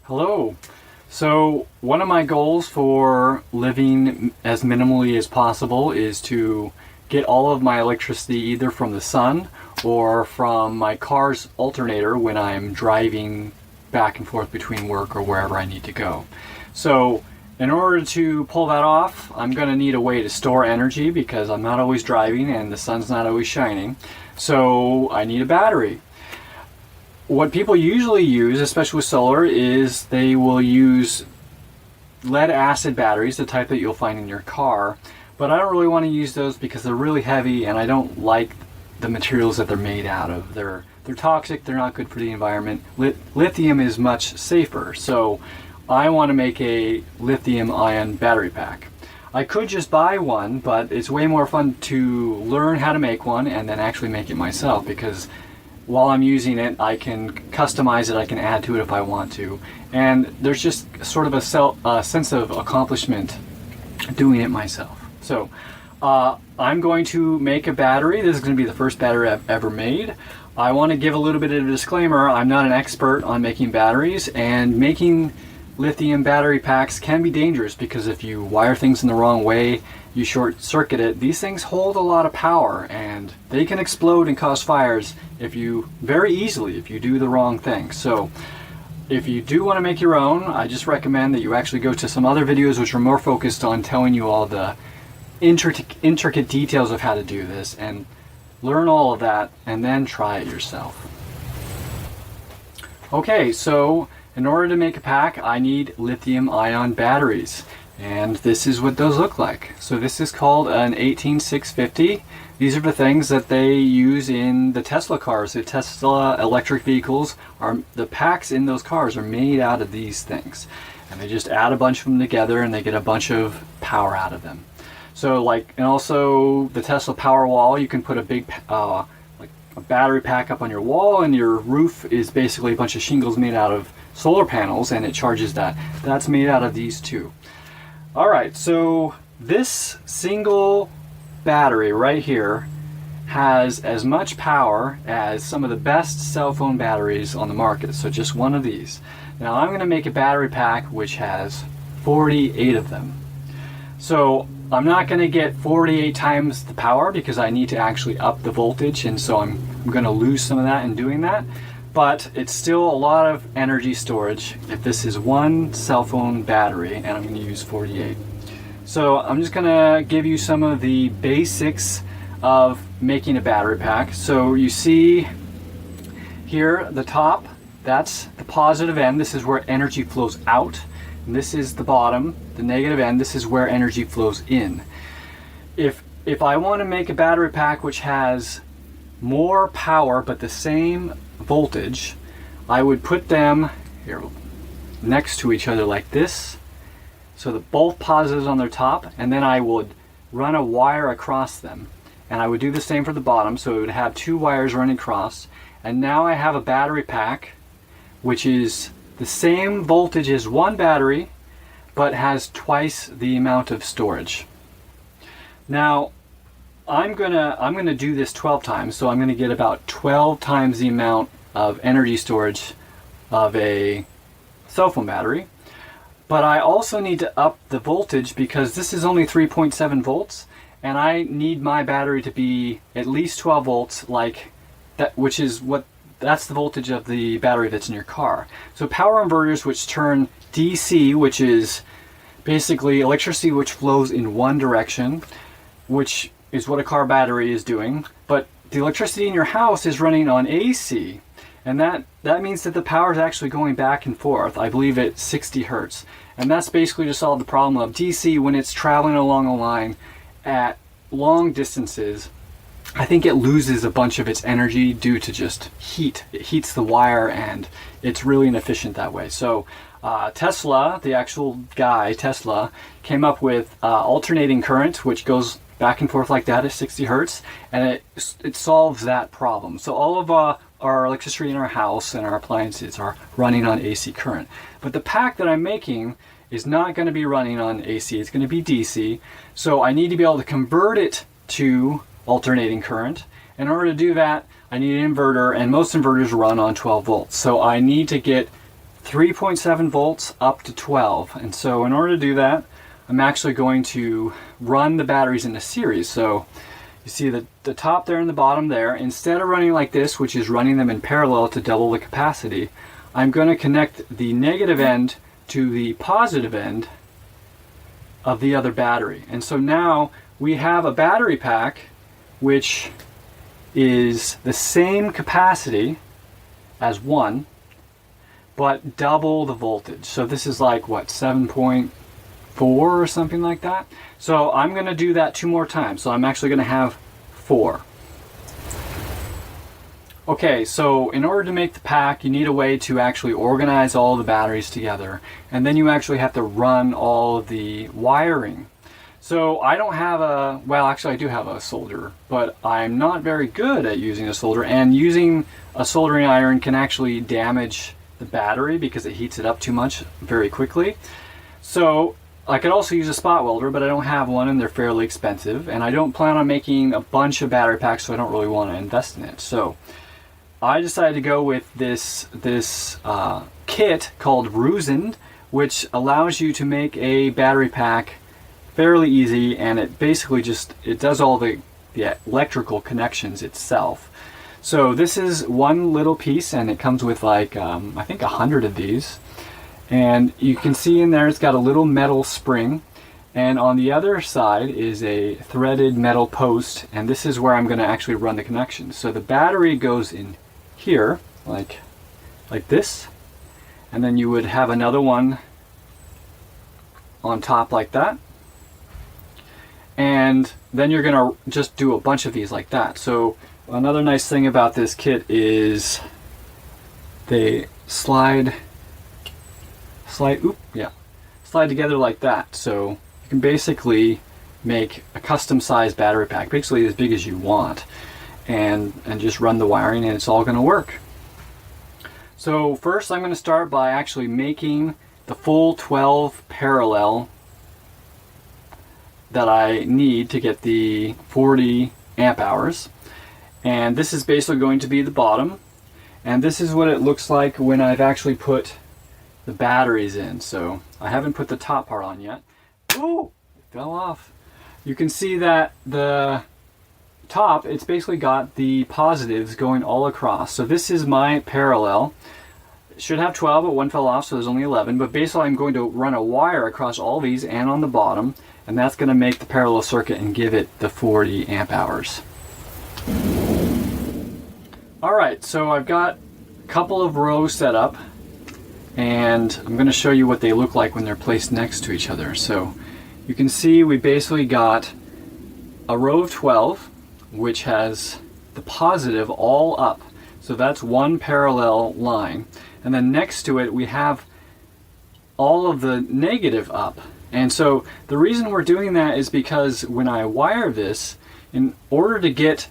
Hello. So one of my goals for living as minimally as possible is to get all of my electricity either from the sun or from my car's alternator when I'm driving back and forth between work or wherever I need to go. So in order to pull that off, I'm going to need a way to store energy because I'm not always driving and the sun's not always shining. So I need a battery. What people usually use, especially with solar, is they will use lead acid batteries, the type that you'll find in your car. But I don't really want to use those because they're really heavy and I don't like the materials that they're made out of. They're toxic, they're not good for the environment. Lithium is much safer, so I want to make a lithium ion battery pack. I could just buy one, but it's way more fun to learn how to make one and then actually make it myself, because while I'm using it, I can customize it, I can add to it if I want to. And there's just sort of a sense of accomplishment doing it myself. So I'm going to make a battery. This is going to be the first battery I've ever made. I want to give a little bit of a disclaimer. I'm not an expert on making batteries, and making lithium battery packs can be dangerous because if you wire things in the wrong way, you short circuit it. These things hold a lot of power and they can explode and cause fires very easily if you do the wrong thing. So if you do want to make your own, I just recommend that you actually go to some other videos which are more focused on telling you all the intricate details of how to do this, and learn all of that and then try it yourself. Okay, so in order to make a pack, I need lithium ion batteries. And this is what those look like. So this is called an 18650. These are the things that they use in the Tesla cars. The Tesla electric vehicles, the packs in those cars are made out of these things. And they just add a bunch of them together and they get a bunch of power out of them. So and also the Tesla Powerwall, you can put a big like a battery pack up on your wall, and your roof is basically a bunch of shingles made out of solar panels, and it charges that. That's made out of these too. Alright, so this single battery right here has as much power as some of the best cell phone batteries on the market, so just one of these. Now I'm going to make a battery pack which has 48 of them. So I'm not going to get 48 times the power because I need to actually up the voltage, and so I'm going to lose some of that in doing that. But it's still a lot of energy storage if this is one cell phone battery, and I'm going to use 48. So I'm just going to give you some of the basics of making a battery pack. So you see here the top, that's the positive end. This is where energy flows out. And this is the bottom, the negative end. This is where energy flows in. If I want to make a battery pack which has more power but the same voltage, I would put them here next to each other like this, so that both positives on their top, and then I would run a wire across them, and I would do the same for the bottom, so it would have two wires running across, and now I have a battery pack which is the same voltage as one battery but has twice the amount of storage. Now I'm gonna do this 12 times, so I'm gonna get about 12 times the amount of energy storage of a cell phone battery. But I also need to up the voltage because this is only 3.7 volts, and I need my battery to be at least 12 volts, like that, that's the voltage of the battery that's in your car. So power inverters which turn DC, which is basically electricity which flows in one direction, which is what a car battery is doing, but the electricity in your house is running on AC, and that means that the power is actually going back and forth, I believe at 60 hertz, and that's basically to solve the problem of DC when it's traveling along a line at long distances. I think it loses a bunch of its energy due to just heat. It heats the wire and it's really inefficient that way. So Tesla, the actual guy, Tesla, came up with alternating current, which goes back and forth like that at 60 hertz, and it solves that problem. So all of our electricity in our house and our appliances are running on AC current. But the pack that I'm making is not going to be running on AC, it's going to be DC. So I need to be able to convert it to alternating current. In order to do that, I need an inverter, and most inverters run on 12 volts. So I need to get 3.7 volts up to 12. And so in order to do that, I'm actually going to run the batteries in a series. So you see the top there and the bottom there. Instead of running like this, which is running them in parallel to double the capacity, I'm going to connect the negative end to the positive end of the other battery. And so now we have a battery pack which is the same capacity as one, but double the voltage. So this is like what, 7.4 or something like that. So I'm going to do that 2 more times. So I'm actually going to have 4. Okay, so in order to make the pack, you need a way to actually organize all the batteries together, and then you actually have to run all of the wiring. So I don't have a, well actually I do have a solderer, but I'm not very good at using a solderer, and using a soldering iron can actually damage the battery because it heats it up too much very quickly. So I could also use a spot welder, but I don't have one and they're fairly expensive, and I don't plan on making a bunch of battery packs, so I don't really want to invest in it. So I decided to go with this kit called Rusin, which allows you to make a battery pack fairly easy, and it basically it does all the electrical connections itself. So this is one little piece, and it comes with like I think 100 of these, and you can see in there it's got a little metal spring, and on the other side is a threaded metal post, and this is where I'm going to actually run the connections. So the battery goes in here like this, and then you would have another one on top like that, and then you're going to just do a bunch of these like that. So another nice thing about this kit is they slide together like that. So you can basically make a custom sized battery pack, basically as big as you want, and just run the wiring, and it's all going to work. So first I'm going to start by actually making the full 12 parallel that I need to get the 40 amp hours. And this is basically going to be the bottom, and this is what it looks like when I've actually put the batteries in. So I haven't put the top part on yet. Oh, it fell off. You can see that the top, it's basically got the positives going all across. So this is my parallel. It should have 12, but one fell off, so there's only 11. But basically I'm going to run a wire across all these and on the bottom, and that's going to make the parallel circuit and give it the 40 amp hours. Alright, so I've got a couple of rows set up, and I'm going to show you what they look like when they're placed next to each other. So you can see we basically got a row of 12, which has the positive all up. So that's one parallel line. And then next to it we have all of the negative up. And so the reason we're doing that is because when I wire this, in order to get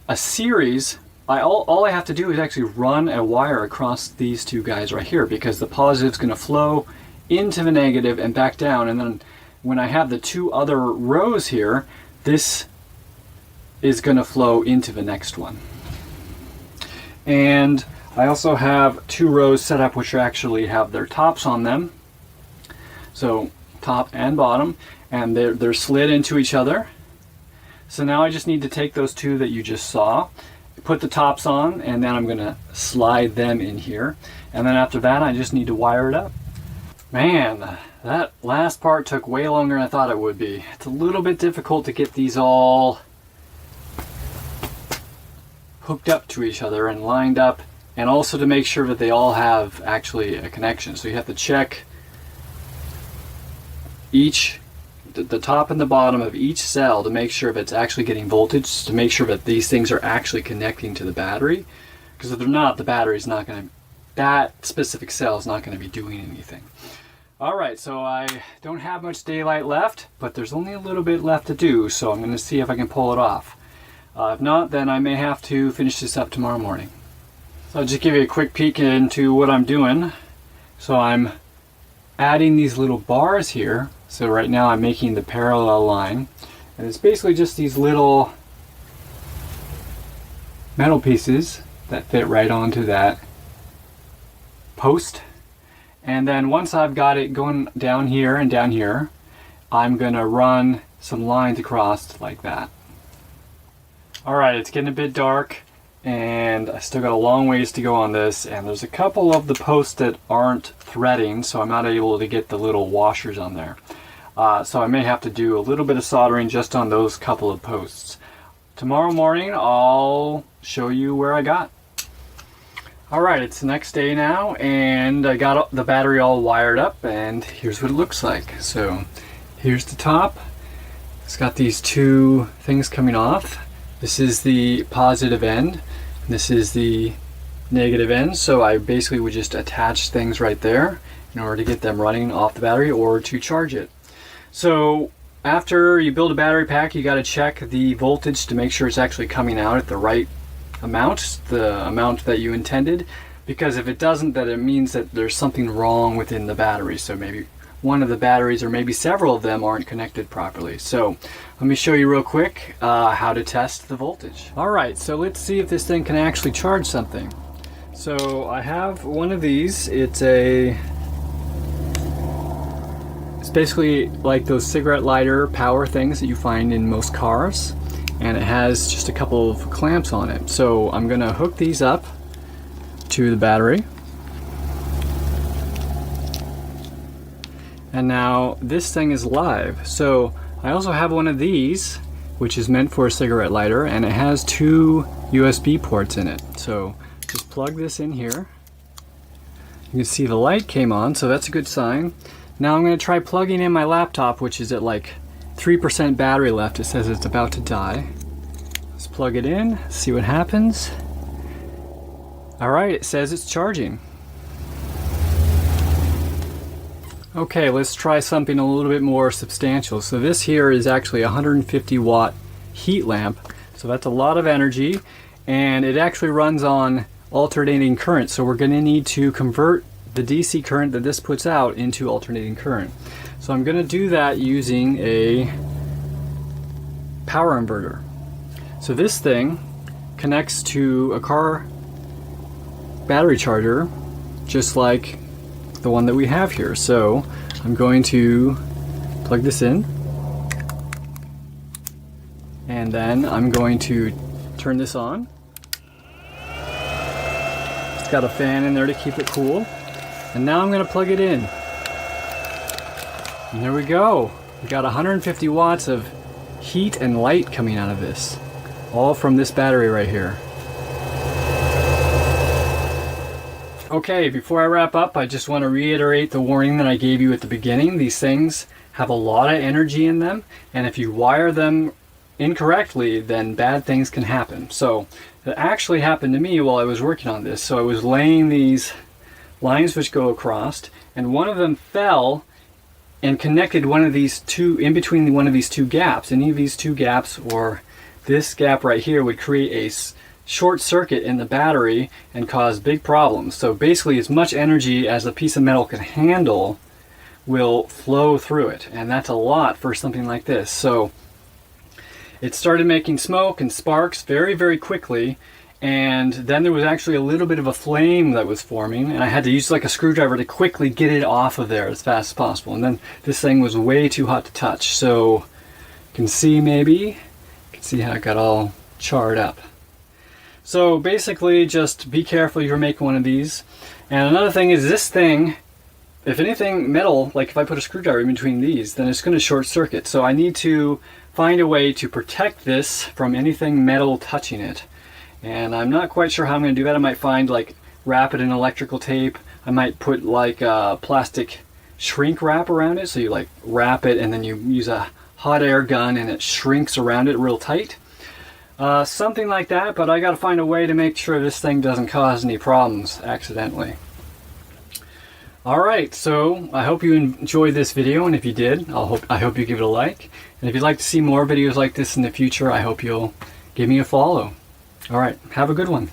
a series, all I have to do is actually run a wire across these two guys right here, because the positive is going to flow into the negative and back down, and then when I have the two other rows here, this is going to flow into the next one. And I also have 2 rows set up which actually have their tops on them, so top and bottom, and they're slid into each other. So now I just need to take those 2 that you just saw, put the tops on, and then I'm going to slide them in here, and then after that I just need to wire it up. Man, that last part took way longer than I thought it would be. It's a little bit difficult to get these all hooked up to each other and lined up, and also to make sure that they all have actually a connection. So you have to check the top and the bottom of each cell to make sure that it's actually getting voltage, to make sure that these things are actually connecting to the battery, because if they're not, the battery's not going to, that specific cell is not going to be doing anything. Alright, so I don't have much daylight left, but there's only a little bit left to do, so I'm going to see if I can pull it off. If not, then I may have to finish this up tomorrow morning. So I'll just give you a quick peek into what I'm doing. So I'm adding these little bars here. So right now I'm making the parallel line, and it's basically just these little metal pieces that fit right onto that post. And then once I've got it going down here and down here, I'm gonna run some lines across like that. Alright, it's getting a bit dark and I still got a long ways to go on this, and there's a couple of the posts that aren't threading, so I'm not able to get the little washers on there. So I may have to do a little bit of soldering just on those couple of posts. Tomorrow morning I'll show you where I got. Alright, it's the next day now, and I got the battery all wired up, and here's what it looks like. So here's the top. It's got these two things coming off. This is the positive end, and this is the negative end. So I basically would just attach things right there in order to get them running off the battery or to charge it. So after you build a battery pack, you got to check the voltage to make sure it's actually coming out at the right amount, the amount that you intended, because if it doesn't, then it means that there's something wrong within the battery. So maybe one of the batteries, or maybe several of them, aren't connected properly. So let me show you real quick how to test the voltage. Alright, so let's see if this thing can actually charge something. So I have one of these. It's basically like those cigarette lighter power things that you find in most cars, and it has just a couple of clamps on it. So I'm gonna hook these up to the battery. And now this thing is live. So I also have one of these, which is meant for a cigarette lighter, and it has two USB ports in it. So just plug this in here. You can see the light came on, so that's a good sign. Now I'm going to try plugging in my laptop, which is at like 3% battery left. It says it's about to die. Let's plug it in, see what happens. Alright, it says it's charging. Okay, let's try something a little bit more substantial. So this here is actually a 150 watt heat lamp. So that's a lot of energy, and it actually runs on alternating current. So we're going to need to convert the DC current that this puts out into alternating current. So I'm going to do that using a power inverter. So this thing connects to a car battery charger, just like the one that we have here. So I'm going to plug this in, and then I'm going to turn this on. It's got a fan in there to keep it cool, and now I'm going to plug it in, and there we go. We got 150 watts of heat and light coming out of this, all from this battery right here. Okay, before I wrap up, I just want to reiterate the warning that I gave you at the beginning. These things have a lot of energy in them, and if you wire them incorrectly, then bad things can happen. So it actually happened to me while I was working on this. So I was laying these lines which go across, and one of them fell and connected one of these two, in between one of these two gaps. Any of these two gaps, or this gap right here, would create a short circuit in the battery and cause big problems. So basically, as much energy as a piece of metal can handle will flow through it, and that's a lot for something like this. So it started making smoke and sparks very, very quickly, and then there was actually a little bit of a flame that was forming, and I had to use like a screwdriver to quickly get it off of there as fast as possible. And then this thing was way too hot to touch. So you can see, maybe you can see how it got all charred up. So basically, just be careful if you're making one of these. And another thing is, this thing, if anything metal, like if I put a screwdriver in between these, then it's going to short circuit. So I need to find a way to protect this from anything metal touching it. And I'm not quite sure how I'm going to do that. I might find, like, wrap it in electrical tape. I might put like a plastic shrink wrap around it. So you like wrap it and then you use a hot air gun and it shrinks around it real tight. Something like that, but I gotta find a way to make sure this thing doesn't cause any problems accidentally. Alright, so I hope you enjoyed this video, and if you did, I hope you give it a like. And if you'd like to see more videos like this in the future, I hope you'll give me a follow. Alright, have a good one.